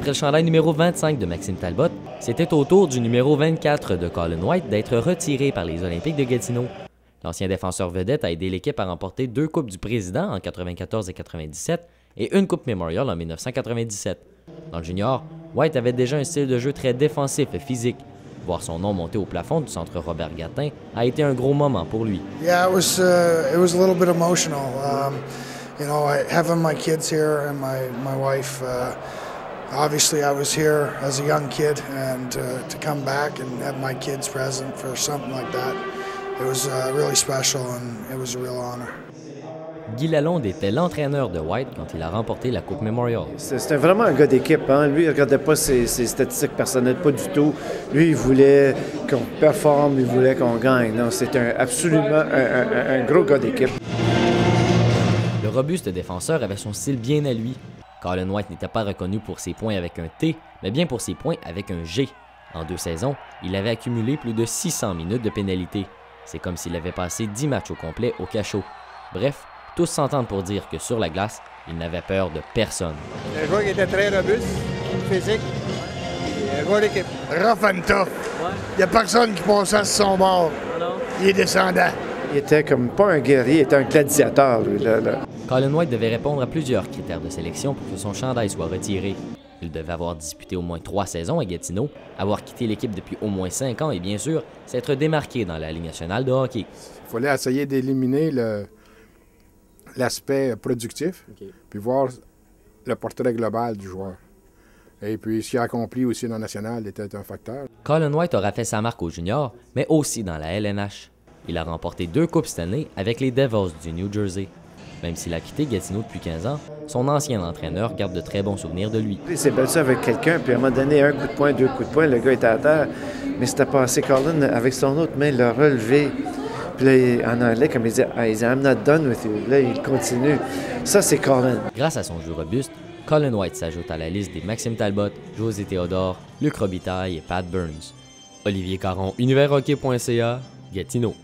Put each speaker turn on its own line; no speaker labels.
Après le chandail numéro 25 de Maxime Talbot, c'était au tour du numéro 24 de Colin White d'être retiré par les Olympiques de Gatineau. L'ancien défenseur vedette a aidé l'équipe à remporter 2 Coupes du Président en 1994 et 1997 et une Coupe Memorial en 1997. Dans le junior, White avait déjà un style de jeu très défensif et physique. Voir son nom monter au plafond du centre Robert Gratton a été un gros moment pour lui.
Yeah, it was a little bit emotional. Having my kids here and my wife. Obviously, I was here as a young kid, and to come back and have my kids present for something like that, it was really special and it was a real honor.
Guy Lalonde était l'entraîneur de White quand il a remporté la Coupe Memorial.
C'était vraiment un gars d'équipe. Hein? Lui, il ne regardait pas ses statistiques personnelles, pas du tout. Lui, il voulait qu'on performe, il voulait qu'on gagne. C'était absolument un gros gars d'équipe.
Le robuste défenseur avait son style bien à lui. Colin White n'était pas reconnu pour ses points avec un T, mais bien pour ses points avec un G. En 2 saisons, il avait accumulé plus de 600 minutes de pénalité. C'est comme s'il avait passé 10 matchs au complet au cachot. Bref, tous s'entendent pour dire que sur la glace, il n'avait peur de personne.
Un joueur qui était très robuste, physique, et un joueur d'équipe.
Rough and tough. Il n'y a personne qui passait sur son bord. Il est descendant.
Il était comme pas un guerrier, il était un gladiateur, lui, là.
Colin White devait répondre à plusieurs critères de sélection pour que son chandail soit retiré. Il devait avoir disputé au moins 3 saisons à Gatineau, avoir quitté l'équipe depuis au moins 5 ans et bien sûr, s'être démarqué dans la Ligue nationale de hockey.
Il fallait essayer d'éliminer l'aspect productif, puis voir le portrait global du joueur. Et puis, ce qu'il a accompli aussi dans le national était un facteur.
Colin White aura fait sa marque au junior, mais aussi dans la LNH. Il a remporté 2 Coupes cette année avec les Devils du New Jersey. Même s'il a quitté Gatineau depuis 15 ans, son ancien entraîneur garde de très bons souvenirs de lui.
Il s'est battu avec quelqu'un, puis à un moment donné, 1 coup de poing, 2 coups de poing, le gars était à terre. Mais c'était passé, Colin, avec son autre main, l'a relevé. Puis là, en anglais, comme il dit, I'm not done with you. Là, il continue. Ça, c'est Colin.
Grâce à son jeu robuste, Colin White s'ajoute à la liste des Maxime Talbot, José Théodore, Luc Robitaille et Pat Burns. Olivier Caron, UniversHockey.ca, Gatineau.